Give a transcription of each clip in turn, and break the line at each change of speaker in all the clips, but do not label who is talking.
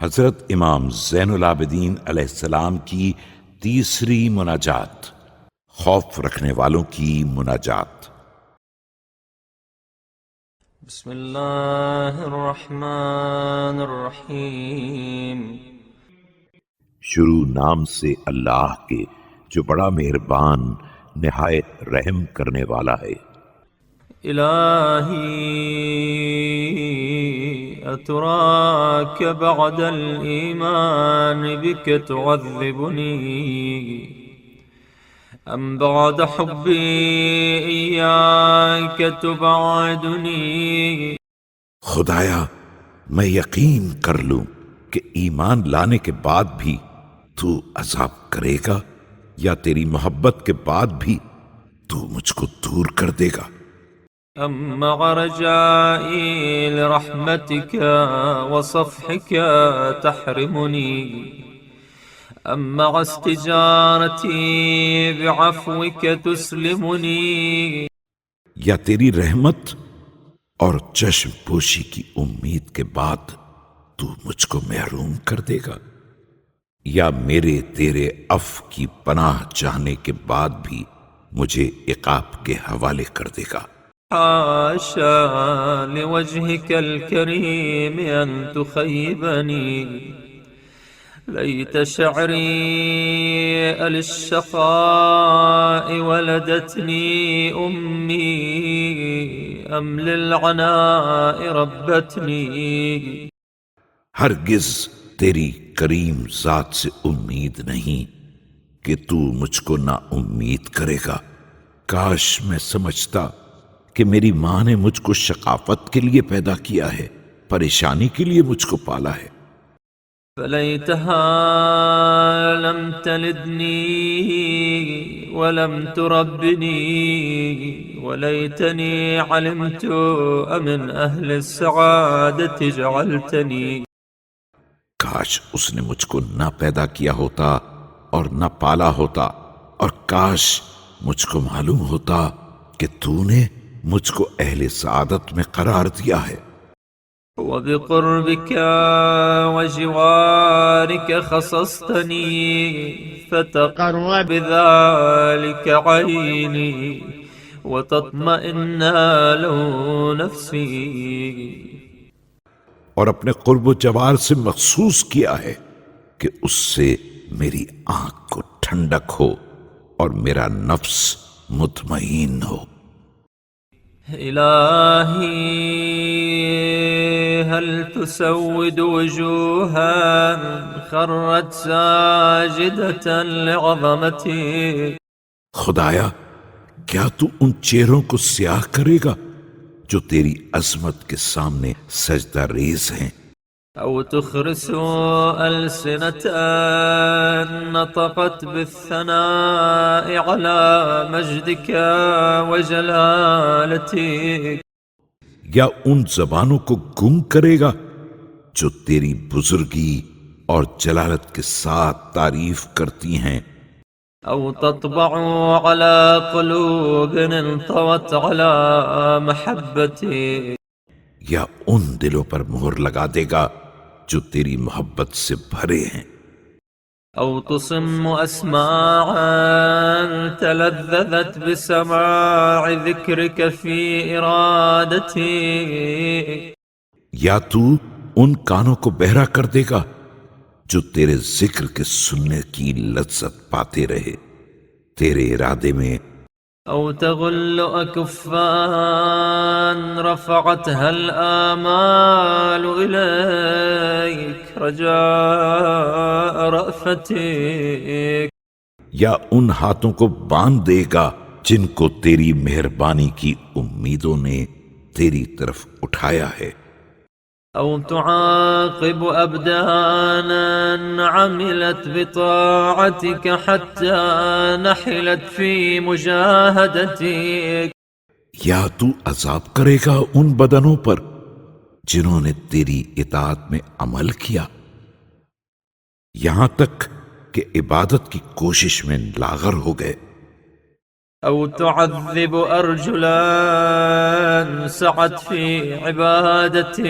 حضرت امام زین العابدین علیہ السلام کی تیسری مناجات، خوف رکھنے والوں کی مناجات۔
بسم اللہ الرحمن الرحیم۔
شروع نام سے اللہ کے جو بڑا مہربان نہایت رحم کرنے والا ہے۔
الہی اتراک بعد الایمان بک تعذبنی ام بعد حبی ایاک تبعدنی۔
خدایا میں یقین کر لوں کہ ایمان لانے کے بعد بھی تو عذاب کرے گا یا تیری محبت کے بعد بھی تو مجھ کو دور کر دے گا۔
ام مع رجائی لرحمتک وصفحک تحرمنی ام مع استجارتی بعفوک تسلمنی۔
یا تیری رحمت اور چشم پوشی کی امید کے بعد تو مجھ کو محروم کر دے گا، یا میرے تیرے عفو کی پناہ چاہنے کے بعد بھی مجھے عقاب کے حوالے کر دے گا۔
حاشا لوجهك الكريم أن تخيبني ليت شعري للشقاء ولدتني أمي أم للعناء ربتني۔
ہرگز تیری کریم ذات سے امید نہیں کہ تو مجھ کو نا امید کرے گا۔ کاش میں سمجھتا کہ میری ماں نے مجھ کو شقاوت کے لیے پیدا کیا ہے، پریشانی کے لیے مجھ کو پالا ہے۔
فليتها لم تلدني ولم تربني وليتني علمت أمن أهل السعادة جعلتني۔
کاش اس نے مجھ کو نہ پیدا کیا ہوتا اور نہ پالا ہوتا، اور کاش مجھ کو معلوم ہوتا کہ تو نے مجھ کو اہل سعادت میں قرار دیا ہے۔
وبقربك وجوارك خصصتني فتقر بذلك عيني وتطمئن له نفسي۔
اور اپنے قرب و جوار سے مخصوص کیا ہے کہ اس سے میری آنکھ کو ٹھنڈک ہو اور میرا نفس مطمئن ہو۔
الہی هل تسود وجوها خرت ساجدة لعظمتك۔
خدایا کیا تو ان چہروں کو سیاہ کرے گا جو تیری عظمت کے سامنے سجدہ ریز ہیں؟
أو تخرس ألسنة نطقت بالثناء على مجدك وجلالتك۔
یا ان زبانوں کو گم کرے گا جو تیری بزرگی اور جلالت کے ساتھ تعریف کرتی ہیں؟
أو تطبع على قلوب انطوت على محبتك۔
یا ان دلوں پر مہر لگا دے گا جو تیری محبت سے بھرے ہیں۔
أو تصم أسماعا تلذذت بسماع ذكرك في إرادتك۔
یا تو ان کانوں کو بہرا کر دے گا جو تیرے ذکر کے سننے کی لذت پاتے رہے تیرے ارادے میں۔
أو تغل أكفان رفعتها الآمال إليك رجاء رأفتك۔
یا ان ہاتھوں کو باندھ دے گا جن کو تیری مہربانی کی امیدوں نے تیری طرف اٹھایا ہے۔
أو تعاقب أبدانا عملت بطاعتك حتى نحلت في مجاهدتك۔
یا تو عذاب کرے گا ان بدنوں پر جنہوں نے تیری اطاعت میں عمل کیا، یہاں تک کہ عبادت کی کوشش میں لاغر ہو گئے۔
أو تعذب أرجلا سعت في عبادتك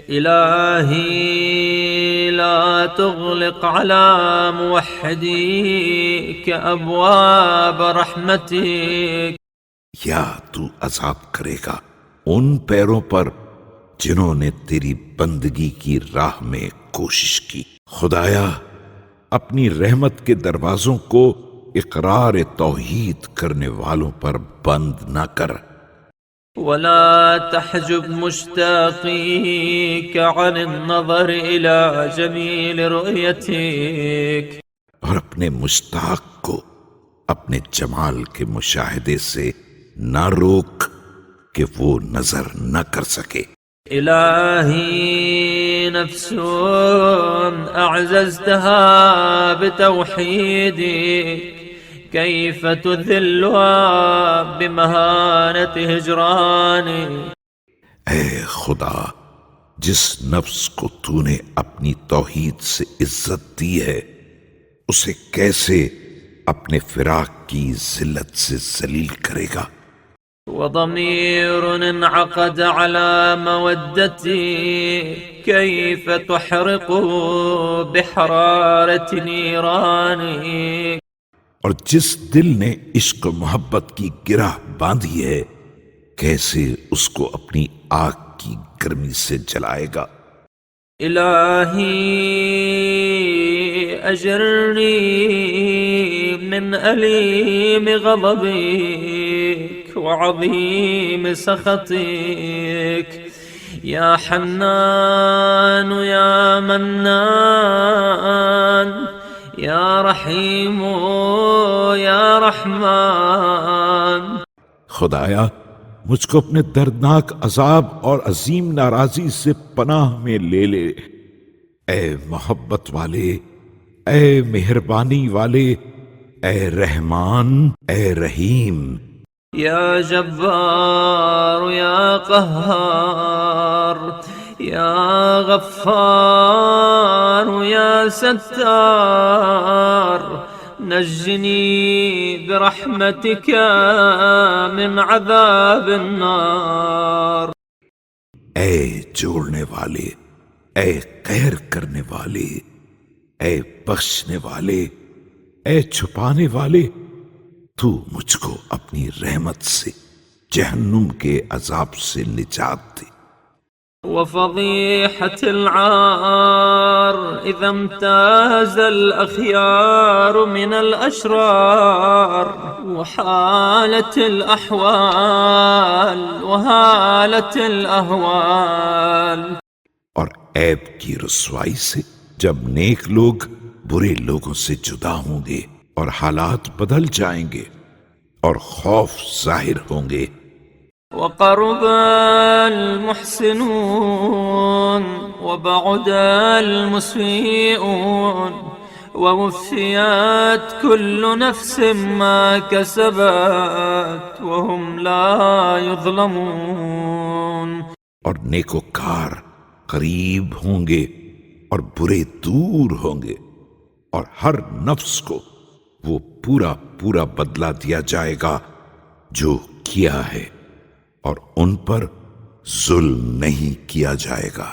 إلهي لا تغلق على موحديك أبواب رحمتك.
یا تو عذاب کرے گا ان پیروں پر جنہوں نے تیری بندگی کی راہ میں کوشش کی. خدایا اپنی رحمت کے دروازوں کو اقرار توحید کرنے والوں پر بند نہ کر.
ولا تحجب مشتاقيك عن النظر إلى جميل رؤيتك.
اور اپنے مشتاق کو اپنے جمال کے مشاہدے سے نہ روک کہ وہ نظر نہ کر سکے.
إلهي نفس أعززتها بتوحيدك كيف تذلها بمهانة هجرانك.
اے خدا، جس نفس کو تو نے اپنی توحید سے عزت دی ہے اسے کیسے اپنے فراق کی ذلت سے ذلیل کرے گا.
وضمير انعقد على مودتي كيف تحرقه بحرارة نيرانك.
اور جس دل نے عشق و محبت کی گرہ باندھی ہے کیسے اس کو اپنی آگ کی گرمی سے جلائے گا.
إلهي أجرني من أليم غضبك وعظيم سخطك يا حنان يا منان يا رحيم يا رحمن.
خدایا مجھ کو اپنے دردناک عذاب اور عظیم ناراضی سے پناہ میں لے لے. اے محبت والے، اے مہربانی والے، اے رحمان، اے رحیم.
يا جبار يا قهار يا غفار يا ستار نجني برحمتك من عذاب النار.
اے جوڑنے والے، اے قہر کرنے والے، اے بخشنے والے، اے چھپانے والے، تو مجھ کو اپنی رحمت سے جہنم کے عذاب سے نجات دے.
وفضيحة العار إذا امتاز الأخيار من الأشرار وحالت الأحوال وهالت الأهوال.
اور عیب کی رسوائی سے جب نیک لوگ برے لوگوں سے جدا ہوں گے اور حالات بدل جائیں گے اور خوف ظاہر ہوں گے.
وقرب المحسنون وبعد المسيئون ووفيت كل نفس ما كسبت وهم لا يظلمون.
اور نیکوکار قریب ہوں گے اور برے دور ہوں گے اور ہر نفس کو وہ پورا پورا بدلہ دیا جائے گا جو کیا ہے اور ان پر ظلم نہیں کیا جائے گا.